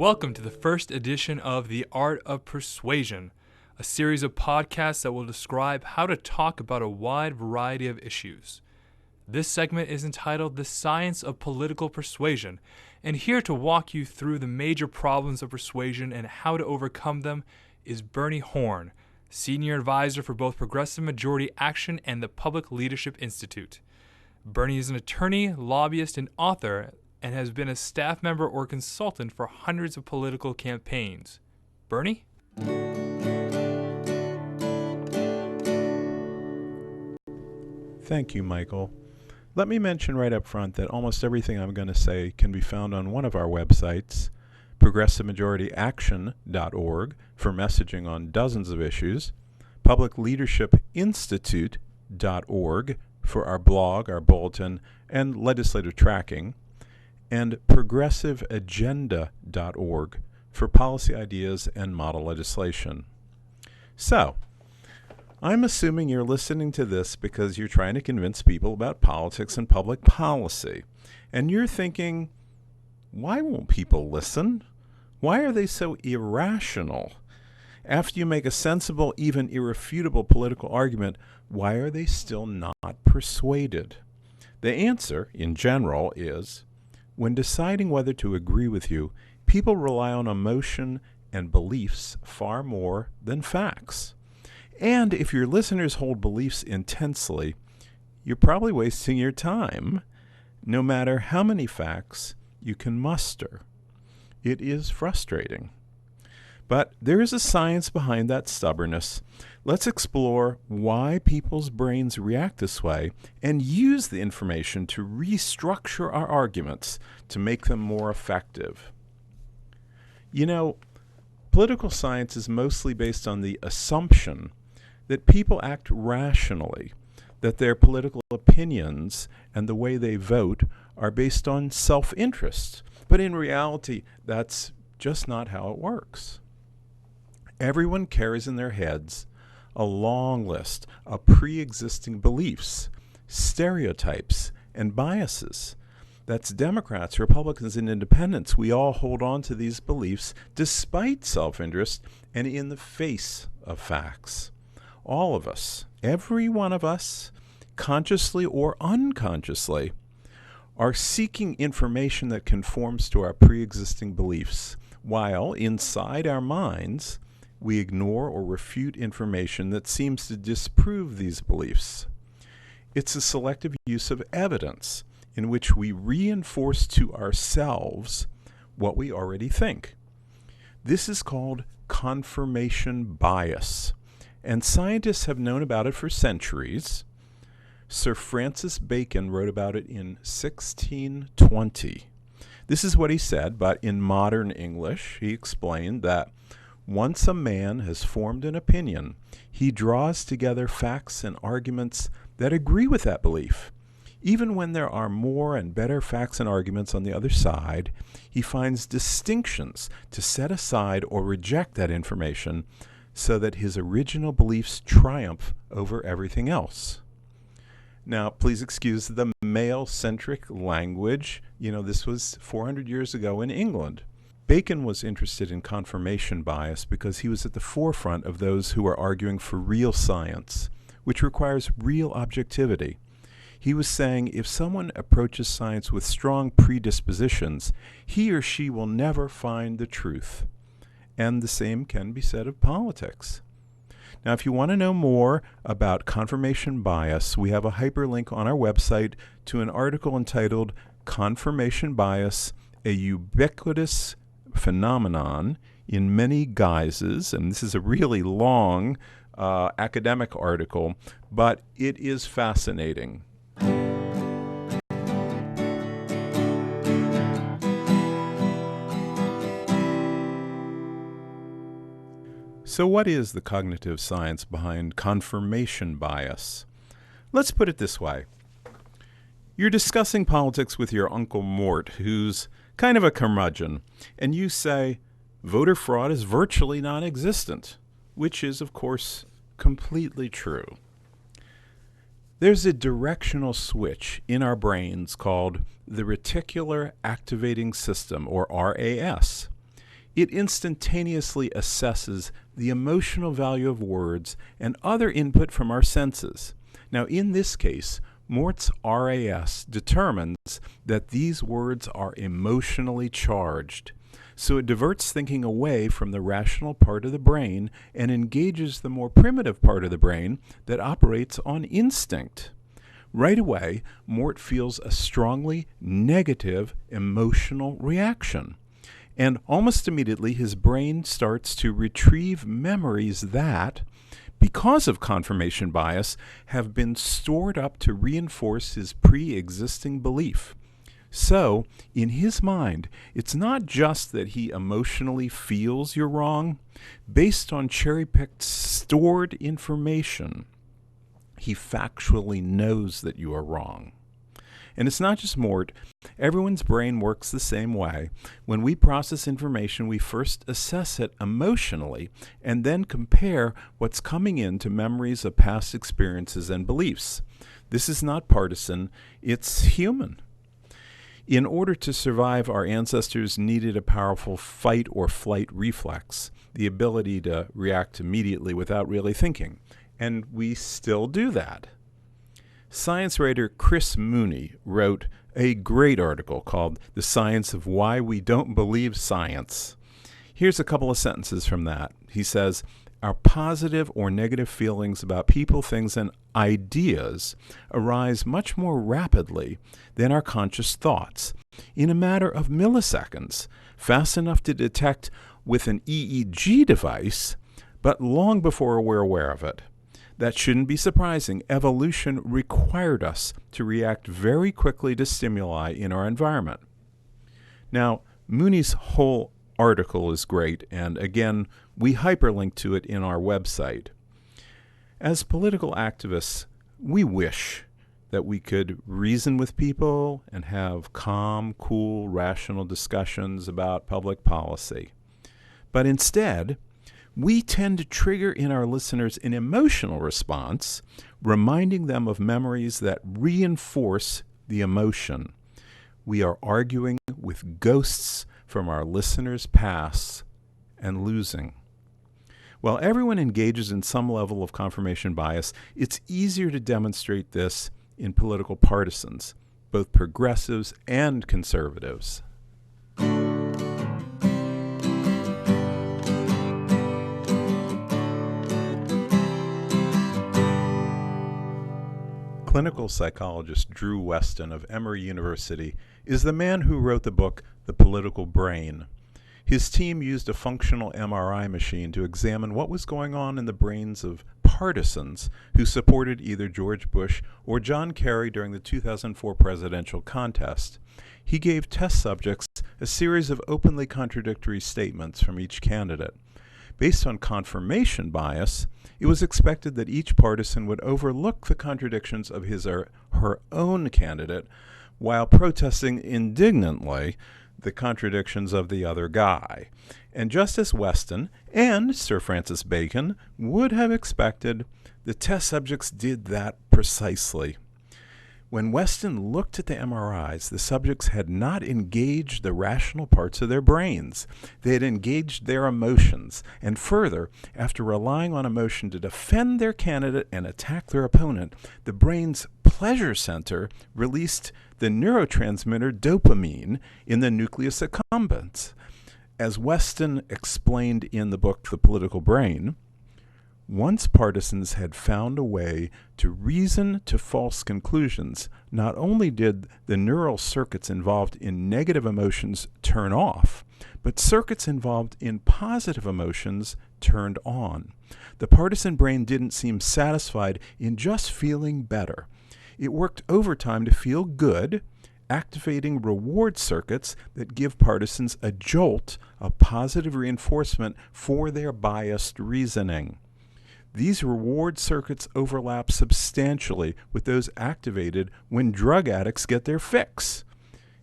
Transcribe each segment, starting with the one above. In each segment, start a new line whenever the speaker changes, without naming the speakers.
Welcome to the first edition of The Art of Persuasion, a series of podcasts that will describe how to talk about a wide variety of issues. This segment is entitled The Science of Political Persuasion, and here to walk you through the major problems of persuasion and how to overcome them is Bernie Horn, Senior Advisor for both Progressive Majority Action and the Public Leadership Institute. Bernie is an attorney, lobbyist, and author, and has been a staff member or consultant for hundreds of political campaigns. Bernie?
Thank you, Michael. Let me mention right up front that almost everything I'm going to say can be found on one of our websites, progressivemajorityaction.org for messaging on dozens of issues, publicleadershipinstitute.org for our blog, our bulletin, and legislative tracking, and progressiveagenda.org for policy ideas and model legislation. So, I'm assuming you're listening to this because you're trying to convince people about politics and public policy. And you're thinking, why won't people listen? Why are they so irrational? After you make a sensible, even irrefutable political argument, why are they still not persuaded? The answer, in general, is when deciding whether to agree with you, people rely on emotion and beliefs far more than facts. And if your listeners hold beliefs intensely, you're probably wasting your time, no matter how many facts you can muster. It is frustrating. But there is a science behind that stubbornness. Let's explore why people's brains react this way and use the information to restructure our arguments to make them more effective. You know, political science is mostly based on the assumption that people act rationally, that their political opinions and the way they vote are based on self-interest. But in reality, that's just not how it works. Everyone carries in their heads a long list of pre-existing beliefs, stereotypes, and biases. That's Democrats, Republicans, and Independents. We all hold on to these beliefs despite self-interest and in the face of facts. All of us, every one of us, consciously or unconsciously, are seeking information that conforms to our pre-existing beliefs, while inside our minds, we ignore or refute information that seems to disprove these beliefs. It's a selective use of evidence in which we reinforce to ourselves what we already think. This is called confirmation bias, and scientists have known about it for centuries. Sir Francis Bacon wrote about it in 1620. This is what he said, but in modern English, he explained that once a man has formed an opinion, he draws together facts and arguments that agree with that belief. Even when there are more and better facts and arguments on the other side, he finds distinctions to set aside or reject that information so that his original beliefs triumph over everything else. Now, please excuse the male-centric language. This was 400 years ago in England. Bacon was interested in confirmation bias because he was at the forefront of those who are arguing for real science, which requires real objectivity. He was saying if someone approaches science with strong predispositions, he or she will never find the truth. And the same can be said of politics. Now, if you want to know more about confirmation bias, we have a hyperlink on our website to an article entitled Confirmation Bias, a Ubiquitous Phenomenon in Many Guises. And this is a really long academic article, but it is fascinating. So what is the cognitive science behind confirmation bias? Let's put it this way. You're discussing politics with your Uncle Mort, who's kind of a curmudgeon, and you say, voter fraud is virtually non-existent, which is, of course, completely true. There's a directional switch in our brains called the Reticular Activating System, or RAS. It instantaneously assesses the emotional value of words and other input from our senses. Now, in this case, Mort's RAS determines that these words are emotionally charged. So it diverts thinking away from the rational part of the brain and engages the more primitive part of the brain that operates on instinct. Right away, Mort feels a strongly negative emotional reaction. And almost immediately, his brain starts to retrieve memories that, because of confirmation bias, have been stored up to reinforce his pre-existing belief. So, in his mind, it's not just that he emotionally feels you're wrong. Based on cherry-picked stored information, he factually knows that you are wrong. And it's not just Mort. Everyone's brain works the same way. When we process information, we first assess it emotionally and then compare what's coming in to memories of past experiences and beliefs. This is not partisan, it's human. In order to survive, our ancestors needed a powerful fight or flight reflex, the ability to react immediately without really thinking. And we still do that. Science writer Chris Mooney wrote a great article called The Science of Why We Don't Believe Science. Here's a couple of sentences from that. He says, "Our positive or negative feelings about people, things, and ideas arise much more rapidly than our conscious thoughts, in a matter of milliseconds, fast enough to detect with an EEG device, but long before we're aware of it. That shouldn't be surprising. Evolution required us to react very quickly to stimuli in our environment." Now, Mooney's whole article is great, and again, we hyperlink to it in our website. As political activists, we wish that we could reason with people and have calm, cool, rational discussions about public policy. But instead, we tend to trigger in our listeners an emotional response, reminding them of memories that reinforce the emotion. We are arguing with ghosts from our listeners' past and losing. While everyone engages in some level of confirmation bias, it's easier to demonstrate this in political partisans, both progressives and conservatives. Clinical psychologist Drew Weston of Emory University is the man who wrote the book The Political Brain. His team used a functional MRI machine to examine what was going on in the brains of partisans who supported either George Bush or John Kerry during the 2004 presidential contest. He gave test subjects a series of openly contradictory statements from each candidate. Based on confirmation bias, it was expected that each partisan would overlook the contradictions of his or her own candidate while protesting indignantly the contradictions of the other guy. And just as Weston and Sir Francis Bacon would have expected, the test subjects did that precisely. When Weston looked at the MRIs, the subjects had not engaged the rational parts of their brains. They had engaged their emotions. And further, after relying on emotion to defend their candidate and attack their opponent, the brain's pleasure center released the neurotransmitter dopamine in the nucleus accumbens. As Weston explained in the book The Political Brain, once partisans had found a way to reason to false conclusions, not only did the neural circuits involved in negative emotions turn off, but circuits involved in positive emotions turned on. The partisan brain didn't seem satisfied in just feeling better. It worked overtime to feel good, activating reward circuits that give partisans a jolt of positive reinforcement for their biased reasoning. These reward circuits overlap substantially with those activated when drug addicts get their fix,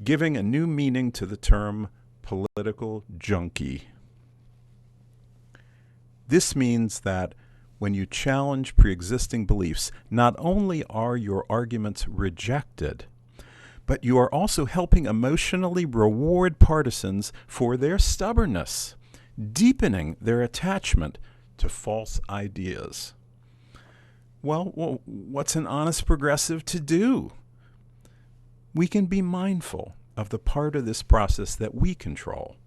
giving a new meaning to the term political junkie. This means that when you challenge pre-existing beliefs, not only are your arguments rejected, but you are also helping emotionally reward partisans for their stubbornness, deepening their attachment to false ideas. Well, what's an honest progressive to do? We can be mindful of the part of this process that we control.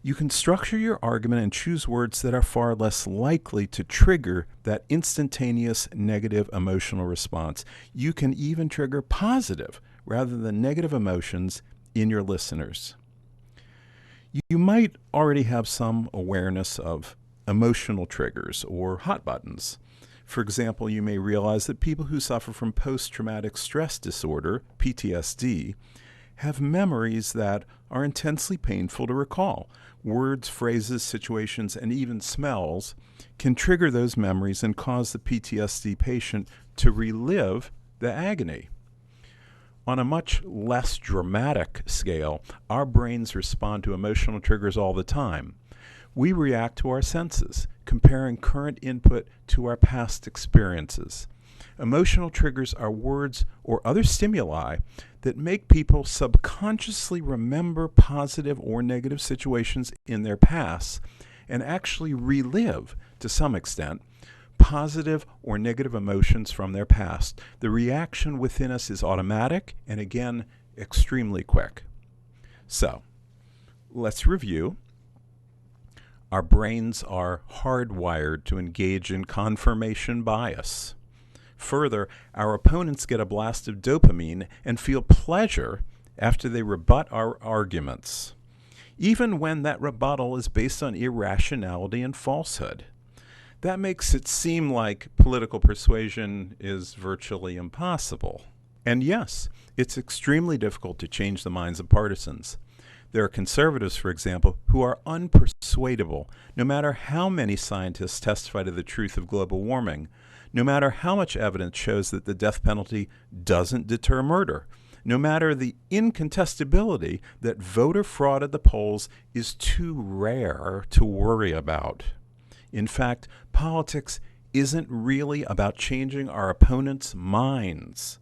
You can structure your argument and choose words that are far less likely to trigger that instantaneous negative emotional response. You can even trigger positive rather than negative emotions in your listeners. You might already have some awareness of emotional triggers or hot buttons. For example, you may realize that people who suffer from post-traumatic stress disorder, PTSD, have memories that are intensely painful to recall. Words, phrases, situations, and even smells can trigger those memories and cause the PTSD patient to relive the agony. On a much less dramatic scale, our brains respond to emotional triggers all the time. We react to our senses, comparing current input to our past experiences. Emotional triggers are words or other stimuli that make people subconsciously remember positive or negative situations in their past and actually relive, to some extent, positive or negative emotions from their past. The reaction within us is automatic and, again, extremely quick. So, let's review. Our brains are hardwired to engage in confirmation bias. Further, our opponents get a blast of dopamine and feel pleasure after they rebut our arguments, even when that rebuttal is based on irrationality and falsehood. That makes it seem like political persuasion is virtually impossible. And yes, it's extremely difficult to change the minds of partisans. There are conservatives, for example, who are unpersuadable, no matter how many scientists testify to the truth of global warming, no matter how much evidence shows that the death penalty doesn't deter murder, no matter the incontestability that voter fraud at the polls is too rare to worry about. In fact, politics isn't really about changing our opponents' minds.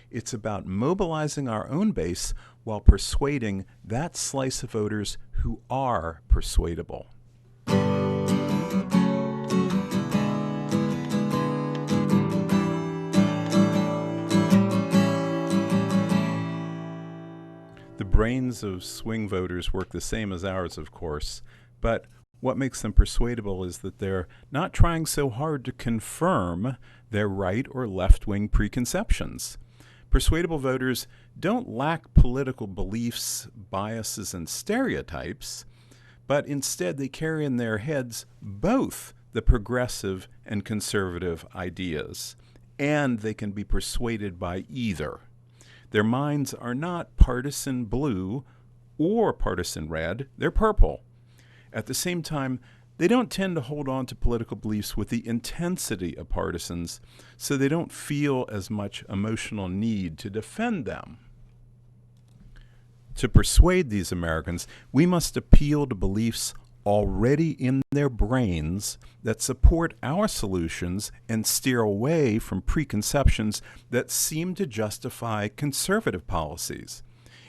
It's about mobilizing our own base while persuading that slice of voters who are persuadable. The brains of swing voters work the same as ours, of course, but what makes them persuadable is that they're not trying so hard to confirm their right or left-wing preconceptions. Persuadable voters don't lack political beliefs, biases, and stereotypes, but instead they carry in their heads both the progressive and conservative ideas, and they can be persuaded by either. Their minds are not partisan blue or partisan red, they're purple. At the same time, they don't tend to hold on to political beliefs with the intensity of partisans, so they don't feel as much emotional need to defend them. To persuade these Americans, we must appeal to beliefs already in their brains that support our solutions and steer away from preconceptions that seem to justify conservative policies.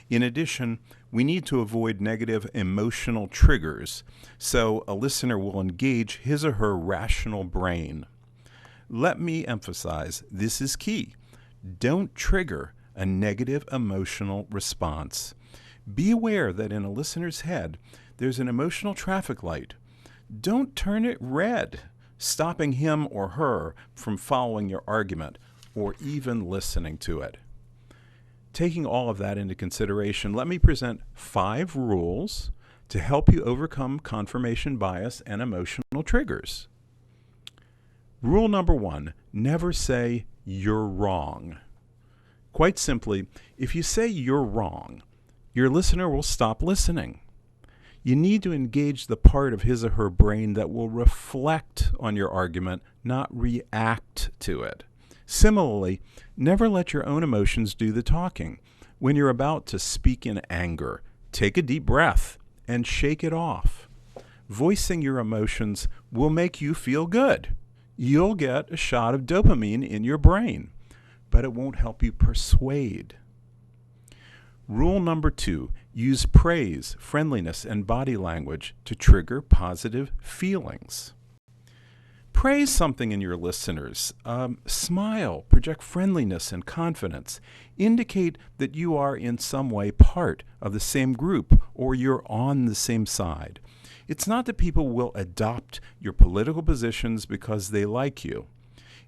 In addition, we need to avoid negative emotional triggers, so a listener will engage his or her rational brain. Let me emphasize, this is key. Don't trigger a negative emotional response. Be aware that in a listener's head, there's an emotional traffic light. Don't turn it red, stopping him or her from following your argument or even listening to it. Taking all of that into consideration, let me present 5 rules to help you overcome confirmation bias and emotional triggers. Rule number 1, never say you're wrong. Quite simply, if you say you're wrong, your listener will stop listening. You need to engage the part of his or her brain that will reflect on your argument, not react to it. Similarly, never let your own emotions do the talking. When you're about to speak in anger, take a deep breath and shake it off. Voicing your emotions will make you feel good. You'll get a shot of dopamine in your brain, but it won't help you persuade. Rule number 2, use praise, friendliness, and body language to trigger positive feelings. Praise something in your listeners. Smile, project friendliness and confidence. Indicate that you are in some way part of the same group or you're on the same side. It's not that people will adopt your political positions because they like you.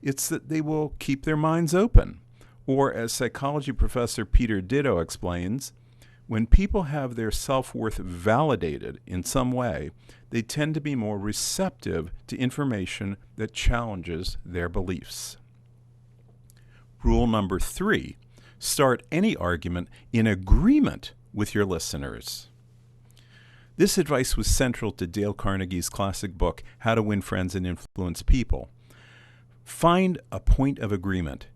It's that they will keep their minds open. Or, as psychology professor Peter Ditto explains, when people have their self-worth validated in some way, they tend to be more receptive to information that challenges their beliefs. Rule number 3, start any argument in agreement with your listeners. This advice was central to Dale Carnegie's classic book, How to Win Friends and Influence People. Find a point of agreement.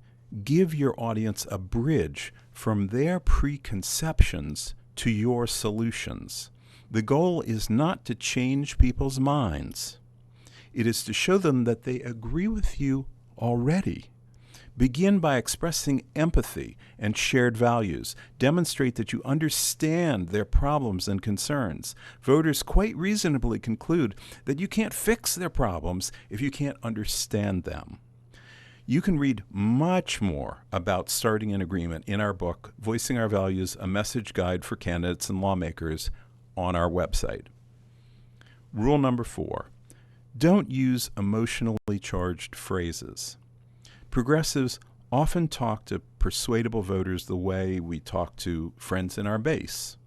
Give your audience a bridge from their preconceptions to your solutions. The goal is not to change people's minds. It is to show them that they agree with you already. Begin by expressing empathy and shared values. Demonstrate that you understand their problems and concerns. Voters quite reasonably conclude that you can't fix their problems if you can't understand them. You can read much more about starting an agreement in our book, Voicing Our Values, A Message Guide for Candidates and Lawmakers, on our website. Rule number 4, don't use emotionally charged phrases. Progressives often talk to persuadable voters the way we talk to friends in our base.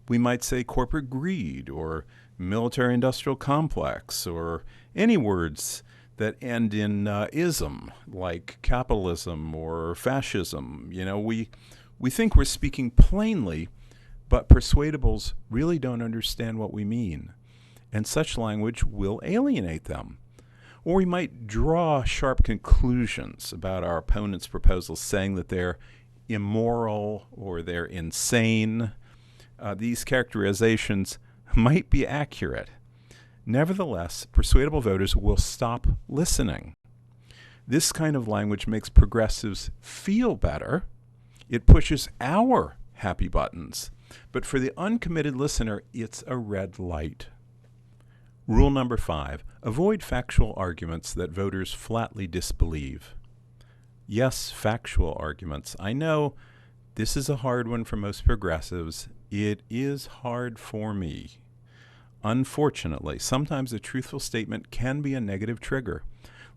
We might say corporate greed or military-industrial complex or any words that end in ism, like capitalism or fascism. We think we're speaking plainly, but persuadables really don't understand what we mean, and such language will alienate them. Or we might draw sharp conclusions about our opponent's proposals, saying that they're immoral or they're insane. These characterizations might be accurate. Nevertheless, persuadable voters will stop listening. This kind of language makes progressives feel better. It pushes our happy buttons. But for the uncommitted listener, it's a red light. Rule number 5, avoid factual arguments that voters flatly disbelieve. Yes, factual arguments. I know this is a hard one for most progressives. It is hard for me. Unfortunately, sometimes a truthful statement can be a negative trigger.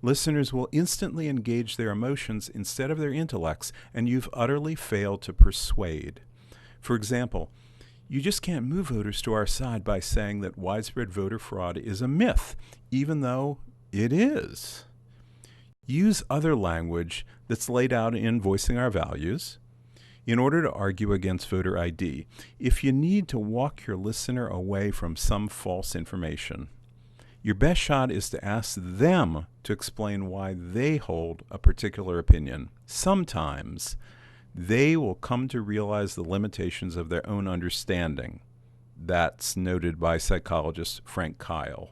Listeners will instantly engage their emotions instead of their intellects, and you've utterly failed to persuade. For example, you just can't move voters to our side by saying that widespread voter fraud is a myth, even though it is. Use other language that's laid out in Voicing Our Values in order to argue against voter ID, if you need to walk your listener away from some false information. Your best shot is to ask them to explain why they hold a particular opinion. Sometimes they will come to realize the limitations of their own understanding. That's noted by psychologist Frank Kyle.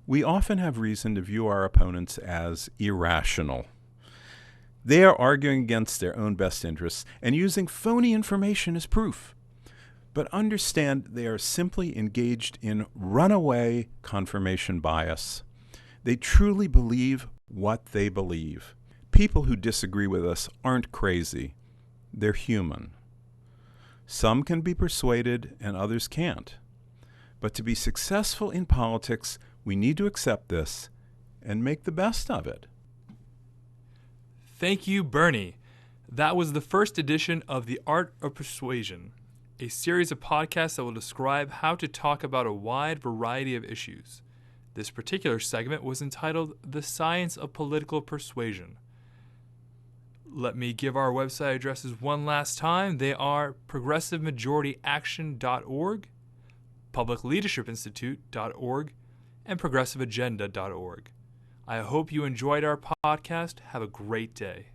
We often have reason to view our opponents as irrational. They are arguing against their own best interests and using phony information as proof. But understand they are simply engaged in runaway confirmation bias. They truly believe what they believe. People who disagree with us aren't crazy. They're human. Some can be persuaded and others can't. But to be successful in politics, we need to accept this and make the best of it.
Thank you, Bernie. That was the first edition of The Art of Persuasion, a series of podcasts that will describe how to talk about a wide variety of issues. This particular segment was entitled The Science of Political Persuasion. Let me give our website addresses one last time. They are progressivemajorityaction.org, publicleadershipinstitute.org, and progressiveagenda.org. I hope you enjoyed our podcast. Have a great day.